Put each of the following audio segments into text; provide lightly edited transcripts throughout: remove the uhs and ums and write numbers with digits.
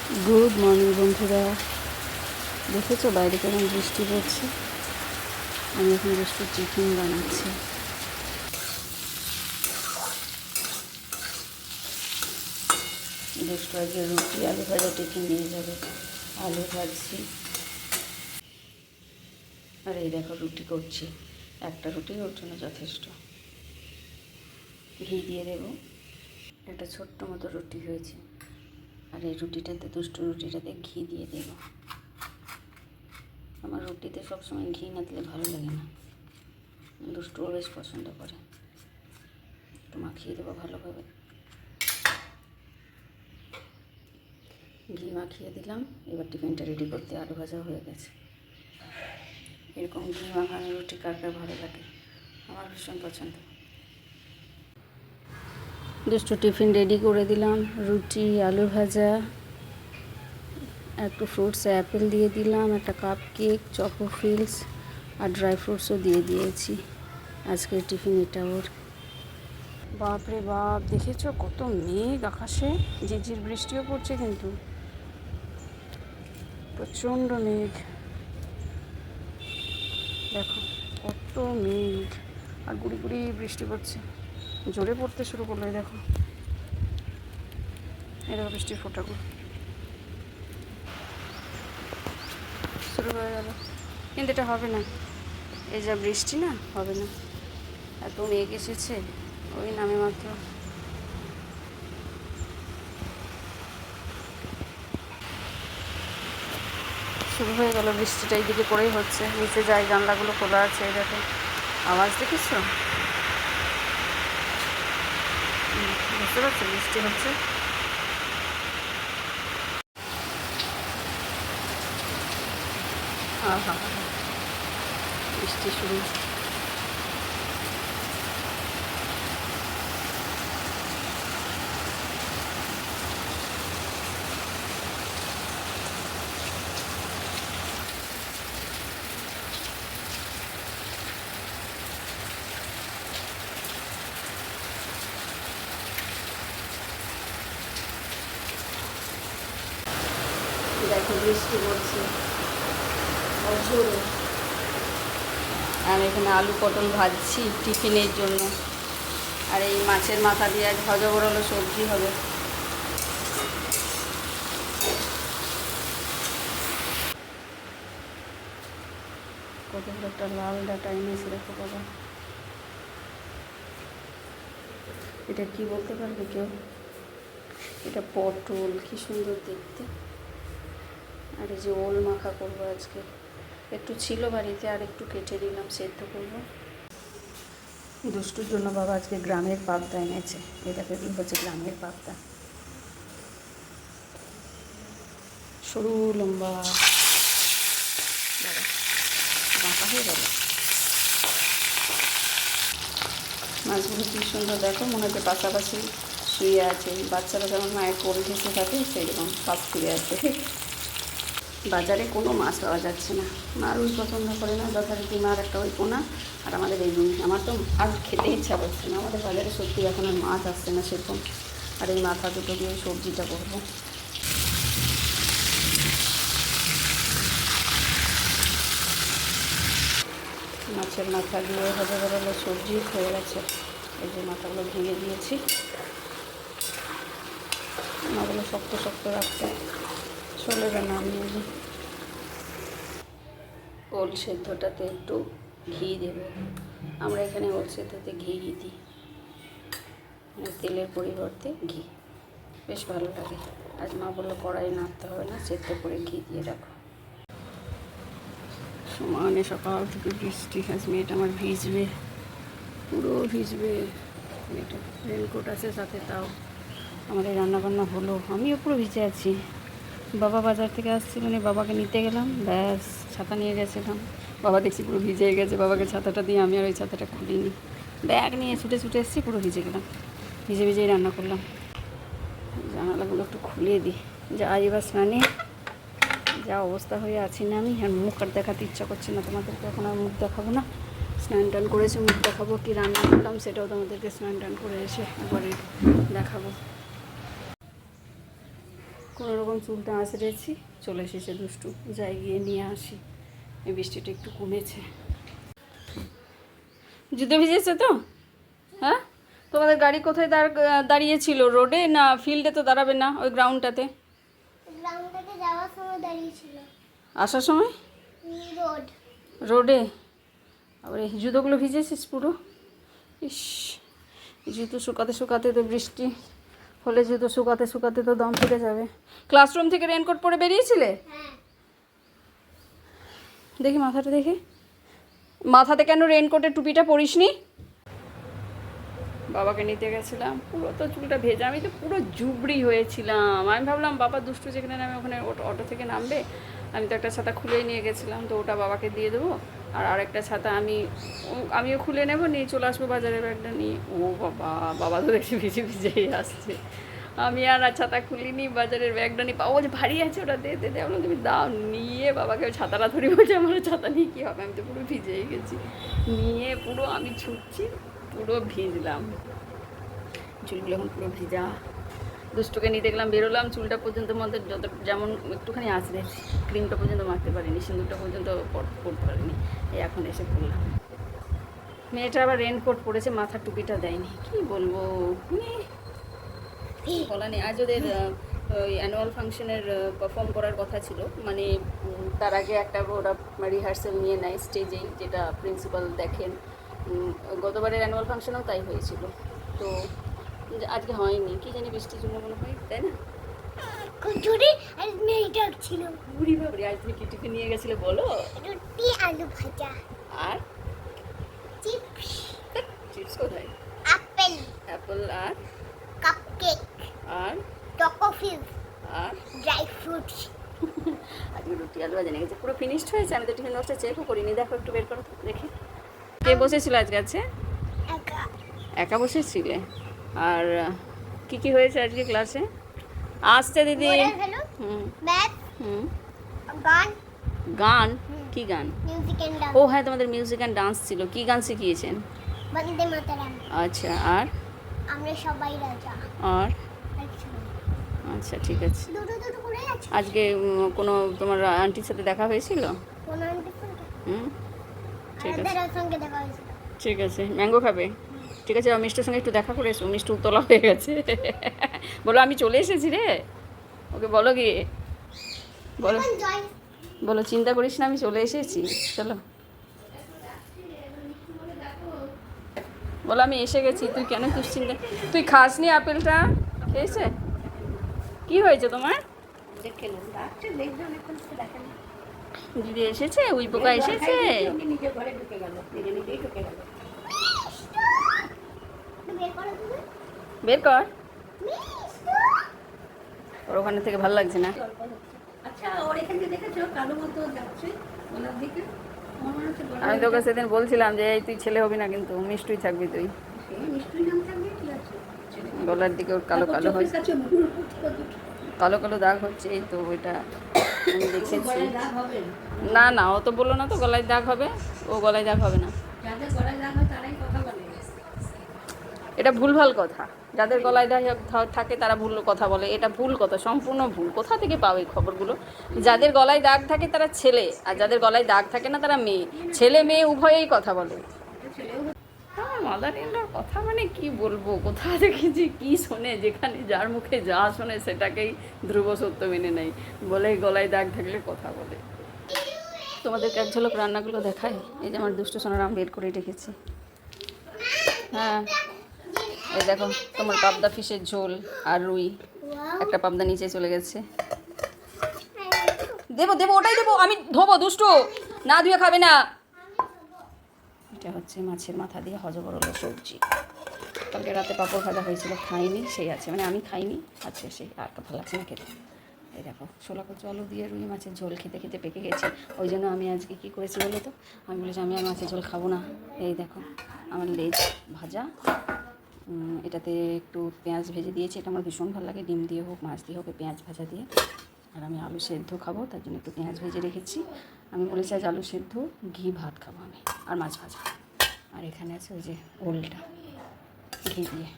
Good morning বন্ধুরা, দেখেছো বাইরে কেমন বৃষ্টি পড়ছে। আমি এখন বৃষ্টির টিফিন বানাচ্ছি। দুষ্টু আজকে রুটি আলু ভাজা টিফিন নিয়ে যাবে। আলু ভাজছি আর এই দেখো রুটি করছি। একটা রুটি ওর জন্য যথেষ্ট। ঘি দিয়ে দেবো। একটা ছোট্ট মতো রুটি হয়েছে আর এই রুটিটাতে দুষ্টু রুটিটাতে ঘি দিয়ে দেবো। আমার রুটিতে সবসময় ঘি না দিলে ভালো লাগে না। দুষ্টুও বেশ পছন্দ করে। একটু মাখিয়ে দেবো ভালোভাবে। ঘি মাখিয়ে দিলাম। এবার টিফিনটা রেডি করতে আলু ভাজা হয়ে গেছে। এরকম ঘি মাখানো রুটি কার কার ভালো লাগে? আমার ভীষণ পছন্দ। দুষ্টু টিফিন রেডি করে দিলাম। রুটি আলু ভাজা, একটু ফ্রুটস অ্যাপেল দিয়ে দিলাম, একটা কাপ কেক, চকো ফিলস আর ড্রাই ফ্রুটসও দিয়ে দিয়েছি। আজকের টিফিন এটা ওর। বাপরে বাপ, দেখেছো কত মেঘ আকাশে? ঝিরঝির বৃষ্টিও পড়ছে, কিন্তু প্রচণ্ড মেঘ। দেখো কত মেঘ আর গুড়ি গুড়ি বৃষ্টি পড়ছে। জোরে পড়তে শুরু করলো। দেখো এই দেখো বৃষ্টির ফোঁটাগুলো শুরু হয়ে গেল। কিন্তু এটা হবে না, এই যা বৃষ্টি না, হবে না। এত মেঘ এসেছে, ওই নামে মাত্র। শুরু হয়ে গেল বৃষ্টিটা। এইদিকে করেই হচ্ছে। নিচে যাই, জানলাগুলো খোলা আছে। এই দেখো আওয়াজ দেখেছো? বুঝতে পারছো বৃষ্টি হচ্ছে। হ্যাঁ হ্যাঁ হ্যাঁ, বৃষ্টি শুরু। দেখো বৃষ্টি পড়ছে অঝোরে। আমি এখানে আলু পটল ভাজছি টিফিনের জন্য। আর এই মাছের মাথা দিয়ে আজ ভাজা বড়ালো সবজি হবে। কত বড় একটা লাল ডাটা এনেছে দেখো বাবা। এটা কি বলতে পারবে কেউ? এটা পটল, কি সুন্দর দেখতে। আর এই যে ওল মাখা করবো আজকে। একটু ছিল বাড়িতে, আর একটু কেটে দিলাম, সেদ্ধ করবো। দুষ্টুর জন্য বাবা আজকে গ্রামের পাবদা এনেছে। এটাকে হচ্ছে গ্রামের পাবদা, সরু লম্বা। বাবা বাঁকা হয়ে গেল। মাছগুলো কি সুন্দর দেখো, মনে হচ্ছে পাশাপাশি শুয়ে আছে। বাচ্চারা যেমন মায়ের কোল ঘেঁষে থাকে, সেইরকম পাশ ফিরে আছে। বাজারে কোনো মাছ পাওয়া যাচ্ছে না। মা রুই পছন্দ করে না, যথারীতি মার একটা ওই পোনা আর আমাদের এই রুই। আমার তো আর খেতে ইচ্ছা করছে না। আমাদের বাজারে সত্যি এখন আর মাছ আসছে না সেরকম। আর এই মাথা দুটো দিয়ে সবজিটা করবো। মাছের মাথা দিয়ে ভাজা ভাজা সবজি হয়ে গেছে। এই যে মাথাগুলো ভেঙে দিয়েছি। মাছগুলো শক্ত শক্ত রাখতে চলবে না। আমি ওল সেদ্ধটাতে একটু ঘি দেব। আমরা এখানে ওল সেদ্ধতে ঘি দিই, তেলের পরিবর্তে ঘি। বেশ ভালো লাগে। আজ মা বললো কড়াই নাড়তে হবে না, সেদ্ধ করে ঘি দিয়ে রাখো। সমানে সকাল থেকে বৃষ্টি। আজ মেয়েটা আমার ভিজবে, পুরো ভিজবে। মেয়েটা রেনকোট আছে সাথে, তাও আমাদের রান্নাবান্না হলো। আমিও পুরো ভিজে আছি। বাবা বাজার থেকে আসছি, মানে বাবাকে নিতে গেলাম, ব্যাস ছাতা নিয়ে গেছিলাম। বাবা দেখছি পুরো ভিজে গেছে। বাবাকে ছাতাটা দিয়ে আমি আর ওই ছাতাটা খুলিনি। ব্যাগ নিয়ে ছুটে ছুটে এসেছি, পুরো ভিজে গেলাম। ভিজে ভিজেই রান্না করলাম। জানালাগুলো একটু খুলিয়ে দিই। যাই এবার স্নানে। যা অবস্থা হয়ে আছি না আমি, আর মুখ আর দেখাতে ইচ্ছা করছে না তোমাদেরকে। এখন আর মুখ দেখাবো না। স্নান টান করেছে, মুখ দেখাবো। কি রান্না করলাম সেটাও তোমাদেরকে স্নান টান করে এসে একবারে দেখাবো। কোনো রকম চুলটা আঁচড়েছি, চলে এসেছে দুষ্টু, যাই গিয়ে নিয়ে আসি। এই বৃষ্টিটা একটু কমেছে। জুতো ভিজেছে তো? হ্যাঁ, তোমাদের গাড়ি কোথায় দাঁড়িয়েছিল? রোডে না ফিল্ডে? তো দাঁড়াবে না ওই গ্রাউন্ডটাতে। গ্রাউন্ডটাতে যাওয়ার সময় দাঁড়িয়েছিল। আসার সময় রোডে। আবার এই জুতোগুলো ভিজেছিস পুরো। ইস, জুতো শুকাতে শুকাতে তো, বৃষ্টি হলে জুতো শুকাতে শুকাতে তো দম ফেটে যাবে। ক্লাসরুম থেকে রেনকোট পরে বেরিয়েছিলে? হ্যাঁ। দেখি মাথাটা দেখি, মাথাতে কেন রেনকোটের টুপিটা পরিসনি? বাবাকে নিতে গেছিলাম, পুরো তো চুলটা ভেজা, আমি তো পুরো জুবড়ি হয়েছিলাম। আমি ভাবলাম বাবা দুষ্টু যেখানে নামে ওখানে অটো থেকে নামবে, আমি তো একটা ছাতা খুলেই নিয়ে গেছিলাম, তো ওটা বাবাকে দিয়ে দেবো। আর আরেকটা ছাতা আমিও খুলে নেবো, নিয়ে চলে আসবো বাজারের ব্যাগটা নিয়ে। ও বাবা, বাবা তো দেখছি ভিজে ভিজেই আসছে। আমি আর ছাতা খুলিনি, বাজারের ব্যাগটা নিয়ে, বাবা বলছে ভারী আছে, ওটা দে দে দে। বললাম তুমি দাও। নিয়ে বাবাকে ওই ছাতাটা ধরে, বলছে আমার ছাতা নিয়ে কী হবে, আমি তো পুরো ভিজেই গেছি। নিয়ে পুরো আমি ছুটছি, পুরো ভিজলাম, চুলগুলো এখন পুরো ভিজা। দুষ্টুকে নিয়ে দেখলাম, বেরোলাম, চুলটা পর্যন্ত মধ্যে যেমন একটুখানি আঁচড়েছি, ক্রিমটা পর্যন্ত মাখতে পারিনি, সিঁদুরটা পর্যন্ত পরতে পারিনি, এই এখন এসে পড়লাম। মেয়েটা আবার রেনকোট পরেছে, মাথার টুপিটা দেয়নি, কি বলবো বলা নেই। আজ ওদের ওই অ্যানুয়াল ফাংশনের পারফর্ম করার কথা ছিল, মানে তার আগে একটা ওরা রিহার্সাল নিয়ে নেয় স্টেজেই, যেটা প্রিন্সিপাল দেখেন। গতবারের অ্যানুয়াল ফাংশনেও তাই হয়েছিল, তো আজকে হয়নি, কি জানি বৃষ্টির জন্য মনে হয়, তাই না? কচুরি আর মেয়ে ডাকছিল। বুড়ি বাবরি, আজ তুমি কি টিফিন নিয়ে গেছিলে বলো? রুটি আলু ভাজা আর চিপস। চিপস কোথায়? অ্যাপল আর কাপকেক আর চকোফিল আর ড্রাই ফ্রুটস। আজকে রুটি আলু ভাজা নিয়ে গেছে, পুরো ফিনিশড হয়েছে। আমি তো টিফিন বক্সটা চেকও করিনি, দেখো একটু বের করো দেখি। কে বসেছিল আজকে? আছে একা একা বসেছিলে? আর কি কি হয়েছে আজকে ক্লাসে? আসছে দিদি। হুম ম্যাথ, হুম। গান। গান? কি গান? Music and dance. ও হ্যাঁ, তোমাদের মিউজিক অ্যান্ড ডান্স ছিল। কি গান শিখিয়েছেন? বন্দে মাতরম। আচ্ছা, আর আমরা সবাই রাজা। আর আচ্ছা, ঠিক আছে। দুটো দুটো করে আছে। আজকে কোনো তোমার আন্টির সাথে দেখা হয়েছিল? কোন আন্টির সঙ্গে? হুম, ঠিক আছে, আরাধ্যার সঙ্গে দেখা হয়েছিল। ঠিক আছে। ম্যাঙ্গো খাবে? ঠিক আছে, মিষ্টির সঙ্গে একটু দেখা করে এসো, মিষ্টি উতলা হয়ে গেছে। বলো আমি চলে এসেছি রে, ওকে বলো গিয়ে, বলো এখন জয়। বলো চিন্তা করিস না, আমি চলে এসেছি, চলো বলো আমি এসে গেছি। তুই কেন দুশ্চিন্তা? তুই খাসনি আপেলটা? খেয়েছে? কি হয়েছে তোমার? দিদি এসেছে, উই পোকা এসেছে। বের কর, ওর ওখানে থেকে ভালো লাগছে না। আমি তোকে সেদিন বলছিলাম যে এই তুই ছেলে হবি না, কিন্তু মিষ্টুই থাকবি তুই। গলার দিকে ওর কালো কালো হচ্ছে, কালো কালো দাগ হচ্ছে, এই তো ওইটা আমি দেখেছি। না না, ও তো বললো না তো গলায় দাগ হবে, ও গলায় দাগ হবে না। এটা ভুলভাল কথা, যাদের গলায় দাগ থাকে তারা ভুল কথা বলে, এটা ভুল কথা, সম্পূর্ণ ভুল। কোথা থেকে পাও এই খবরগুলো? যাদের গলায় দাগ থাকে তারা ছেলে, আর যাদের গলায় দাগ থাকে না তারা মেয়ে। ছেলে মেয়ে উভয়েই কথা বলে। হ্যাঁ, মাদার ইনলার কথা মানে কি বলবো, কোথা থেকে যে কী শোনে, যেখানে যার মুখে যা শোনে সেটাকেই ধ্রুব সত্য মেনে নেয়, বলে গলায় দাগ থাকলে কথা বলে। তোমাদেরকে এক ঝলক রান্নাগুলো দেখায়। এই যে আমার দুষ্টু সোনার আম বের করে রেখেছি। হ্যাঁ, এই দেখো তোমার পাবদা ফিশের ঝোল আর রুই। একটা পাবদা নিচে চলে গেছে, দেবো দেবো, ওটাই দেবো, আমি ধোবো, দুষ্টু না ধুয়ে খাবে না। এটা হচ্ছে মাছের মাথা দিয়ে হজবরল সবজি। কালকে রাতে পাঁপড় ভাজা হয়েছিল, খাইনি, সেই আছে, মানে আমি খাইনি, আছে সেই, আর ভালো লাগছে না খেতে। এই দেখো ছোলা কচু আলু দিয়ে রুই মাছের ঝোল খেতে খেতে পেকে গেছে, ওই জন্য আমি আজকে কী করেছি বলো তো, আমি বলেছি আমি আর মাছের ঝোল খাবো না। এই দেখো আমার লেজ ভাজা, এটাতে একটু পেঁয়াজ ভেজে দিয়েছি, এটা আমার ভীষণ ভালো লাগে, ডিম দিয়ে হোক মাছ দিয়ে হোক, পেঁয়াজ ভাজা দিয়ে। আর আমি আলু সেদ্ধ খাবো, তার জন্য একটু পেঁয়াজ ভেজে রেখেছি। আমি বলেছি আজ আলু সেদ্ধ ঘি ভাত খাবো আমি, আর মাছ ভাজা। আর এখানে আছে ওই যে ওলটা ঘি দিয়ে,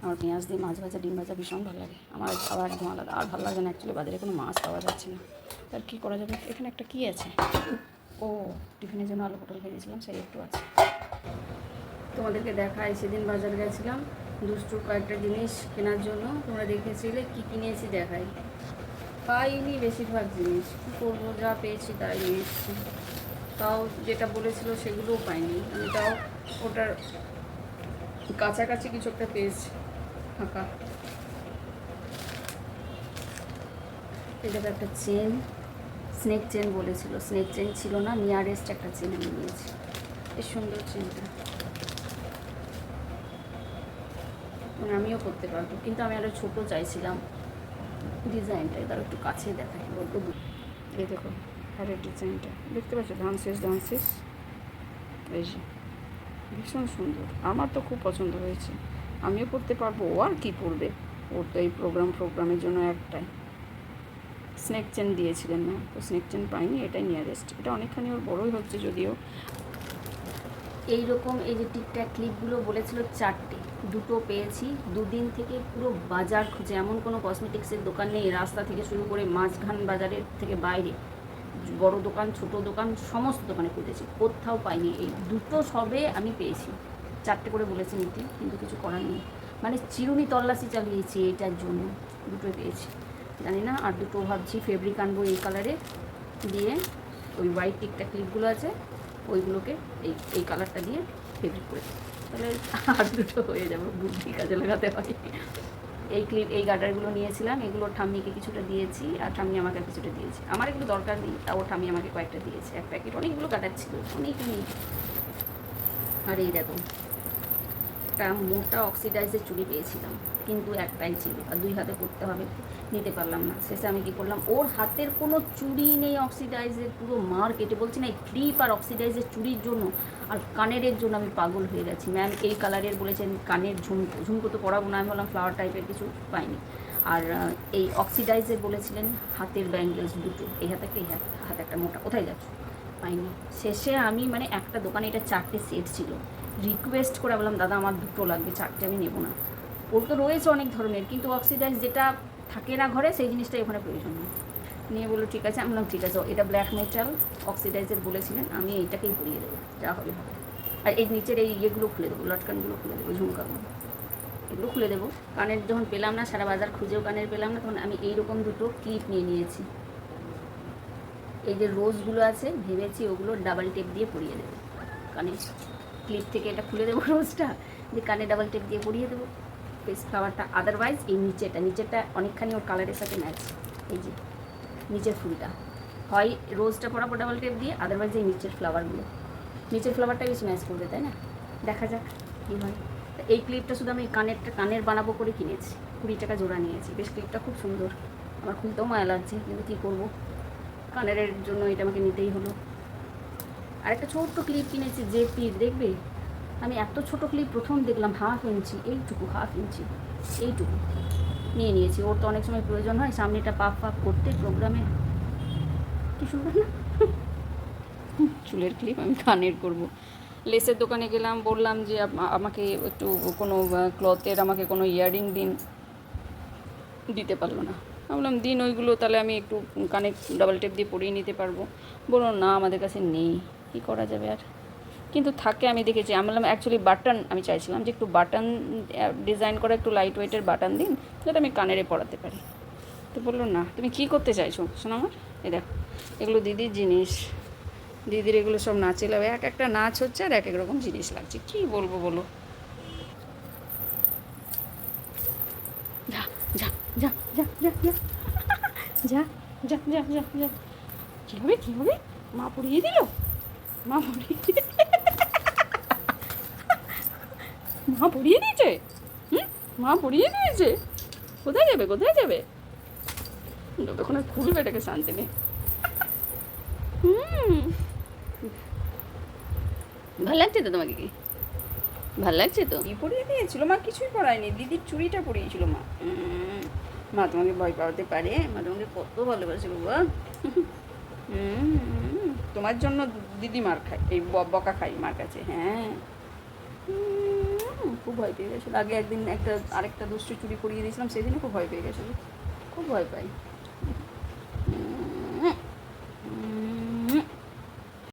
আমার পেঁয়াজ দিয়ে মাছ ভাজা ডিম ভাজা ভীষণ ভালো লাগে। আমার আবার একদম আলাদা, আর ভালো লাগে না অ্যাকচুয়ালি, বাজারে কোনো মাছ পাওয়া যাচ্ছে না। তার কী করা যাবে? এখানে একটা কী আছে, ও টিফিনের জন্য আলু পটল ভেজেছিলাম, সেই একটু আছে। তোমাদেরকে দেখাই, সেদিন বাজার গেছিলাম দুষ্টুর কয়েকটা জিনিস কেনার জন্য, তোমরা দেখেছিলে কী কিনেছি দেখাই। পাইনি বেশিরভাগ জিনিস, কী করবো, যা পেয়েছি তাই নিয়েছি। তাও যেটা বলেছিল সেগুলোও পাইনি আমি, তাও ওটার কাছাকাছি কিছু একটা পেয়েছি ফাঁকা। এটা একটা চেন, স্নেক চেন বলেছিল, স্নেক চেন ছিল না, নিয়ারেস্ট একটা চেন আমি নিয়েছি। বেশ সুন্দর চেনটা, মানে আমিও করতে পারবো, কিন্তু আমি আরও ছোটো চাইছিলাম ডিজাইনটা। এবার একটু কাছে দেখাই বলতো। এই দেখো হারের ডিজাইনটা দেখতে পাচ্ছ, ধানশেষ ধানশেষ, এই যে ভীষণ সুন্দর, আমার তো খুব পছন্দ হয়েছে। আমিও পড়তে পারবো, ও আর কী পড়বে, ওর তো এই প্রোগ্রামের জন্য একটাই। স্নেক চেন দিয়েছিলেন না, তো স্নেক চেন পাইনি, এটাই নিয়ারেস্ট। এটা অনেকখানি ওর বড়োই হচ্ছে যদিও। এইরকম এই যে টিকট্যাক ক্লিপগুলো বলেছিল 4টে, 2টো পেয়েছি। দুদিন থেকে পুরো বাজার খুঁজে, এমন কোনো কসমেটিক্সের দোকান নেই, রাস্তা থেকে শুরু করে মাঝখান বাজারের থেকে বাইরে, বড় দোকান ছোট দোকান সমস্ত দোকানে খুঁজেছি, কোথাও পাইনি। এই 2টো সবে আমি পেয়েছি, 4টে করে বলেছি নিতে, কিন্তু কিছু করার নেই। মানে চিরুনি তল্লাশি চালিয়েছি এটার জন্য, 2টোই পেয়েছি। জানি না, আর 2টো ভাবছি ফেব্রিক আনবো এই কালারে দিয়ে, ওই হোয়াইট টিকট্যাক ক্লিপগুলো আছে ওইগুলোকে এই কালারটা দিয়ে ফেব্রিক করে, তাহলে আর 2টো হয়ে যাবে। বুদ্ধি কাজে লাগাতে হয়। এই ক্লিপ, এই গার্ডারগুলো নিয়েছিলাম, এগুলো ঠাম্মিকে কিছুটা দিয়েছি, আর ঠাম্মি আমাকে কিছুটা দিয়েছি। আমার এগুলো দরকার নেই, তাও ঠাম্মি আমাকে কয়েকটা দিয়েছে, এক প্যাকেট। অনেকগুলো গার্ডার ছিল, অনেক নেই। আর এই দেখো, একটা মোটা অক্সিডাইজের চুড়ি পেয়েছিলাম, কিন্তু একটাই ছিল, আর 2 হাতে করতে হবে, নিতে পারলাম না। শেষে আমি কী করলাম, ওর হাতের কোনো চুড়ি নেই অক্সিডাইজের, পুরো মার কেটে, বলছি না এই ক্লিপ আর অক্সিডাইজের চুড়ির জন্য আর কানেরের জন্য আমি পাগল হয়ে গেছি। ম্যাম এই কালারের বলেছেন, কানের ঝুমকো, ঝুমকো তো পরাবো না, আমি বললাম ফ্লাওয়ার টাইপের কিছু পাইনি। আর এই অক্সিডাইজের বলেছিলেন হাতের ব্যাঙ্গেলস 2টো, এই হাতে একটা, এই হাতে একটা মোটা, কোথায় যাচ্ছ, পাইনি। শেষে আমি মানে একটা দোকানে, এটা 4টে সেট ছিল, রিকোয়েস্ট করে বললাম দাদা আমার 2টো লাগবে, 4টে আমি নেবো না। ওর তো রয়েছে অনেক ধরনের, কিন্তু অক্সিডাইজ যেটা থাকে না ঘরে সেই জিনিসটাই ওখানে প্রয়োজন নেই। নিয়ে বললো ঠিক আছে, আমি বললাম ঠিক আছে, এটা ব্ল্যাক মেটাল অক্সিডাইজের বলেছিলেন, আমি এইটাকেই পরিয়ে দেবো, যা হবে হবে। আর এই নিচের এই ইয়েগুলো খুলে দেবো, লটকানগুলো খুলে দেবো, ঝুমকাগুলো এগুলো খুলে দেবো। কানের যখন পেলাম না, সারা বাজার খুঁজেও কানের পেলাম না, তখন আমি এইরকম 2টো ক্লিপ নিয়ে নিয়েছি। এই যে রোজগুলো আছে, ভেবেছি ওগুলো ডাবল টেপ দিয়ে পরিয়ে দেবো কানে। ক্লিপ থেকে এটা খুলে দেবো রোজটা, দিয়ে কানে ডাবল টেপ দিয়ে পরিয়ে দেবো ফেস ফ্লাওয়ারটা। আদারওয়াইজ এই নিচেরটা অনেকখানি ওর কালারের সাথে ম্যাচ। এই যে নিচের ফুলটা, হয় রোজটা পরাবো ডাবল টেপ দিয়ে, আদারওয়াইজ এই নিচের ফ্লাওয়ারটা বেশি ম্যাচ করবে, তাই না? দেখা যাক কী হয়। এই ক্লিপটা শুধু আমি কানের বানাবো করে কিনেছি, 20 টাকা জোড়া নিয়েছি। বেশ ক্লিপটা খুব সুন্দর, আমার খুলতেও মায়া লাগছে, কিন্তু কী করবো, কানের জন্য এটা আমাকে নিতেই হলো। আর একটা ছোট্ট ক্লিপ কিনেছি জেপির, দেখবে আমি এত ছোট ক্লিপ প্রথম দেখলাম, 1/2 ইঞ্চি, এইটুকু 1/2 ইঞ্চি, এইটুকু নিয়ে নিয়েছি। ওর তো অনেক সময় প্রয়োজন হয় সামনেটা পাফ করতে প্রোগ্রামে, কি সুন্দর না? চুলের ক্লিপ আমি কানের করব। লেসের দোকানে গেলাম, বললাম যে আমাকে একটু কোনো ক্লথের আমাকে কোনো ইয়াররিং দিন, দিতে পারলো না। আমি বললাম দিন ওইগুলো, তাহলে আমি একটু কানে ডাবল টেপ দিয়ে পরিয়ে নিতে পারবো। বললো না আমাদের কাছে নেই, কী করা যাবে আর। কিন্তু থাকে, আমি দেখেছি। আমি বললাম অ্যাকচুয়ালি বাটন, আমি চাইছিলাম যে একটু বাটন ডিজাইন করা, একটু লাইট ওয়েটের বাটন দিন, যাতে আমি কানেরে পরাতে পারি। তো বললো না, তুমি কী করতে চাইছো শোনো আমার? এই দেখো এগুলো দিদির জিনিস, দিদির এগুলো সব নাচে লাগবে, এক একটা নাচ হচ্ছে আর এক এক রকম জিনিস লাগছে, কী বলবো বলো। যা যা যা যা যা যা যা যা যা যা যা, কী হবে কী হবে, মা পড়িয়ে দিল, মা পড়িয়ে মা পড়িয়ে দিয়েছে, মা পড়িয়ে দিয়েছে। কোথায় যাবে কোথায় যাবে, যতক্ষণ খুলবে এটাকে শান্তি নেই। ভাল লাগছে তো তোমাকে? কি ভাল লাগছে তো? কি পড়িয়ে দিয়েছিল মা? কিছুই পড়ায়নি, দিদির চুড়িটা পড়িয়েছিল মা। মা তোমাকে ভয় পাওয়াতে পারে, মা তোমাকে কত ভালোবাসে বাবা। তোমার জন্য দিদি মার খায়, এই বকা খাই মার কাছে। হ্যাঁ খুব ভয় পেয়ে গেছিলো। আগে একদিন আরেকটা দুষ্টু চুরি করিয়ে দিয়েছিলাম, সেদিনও খুব ভয় পেয়ে গেছিলো, খুব ভয় পাই।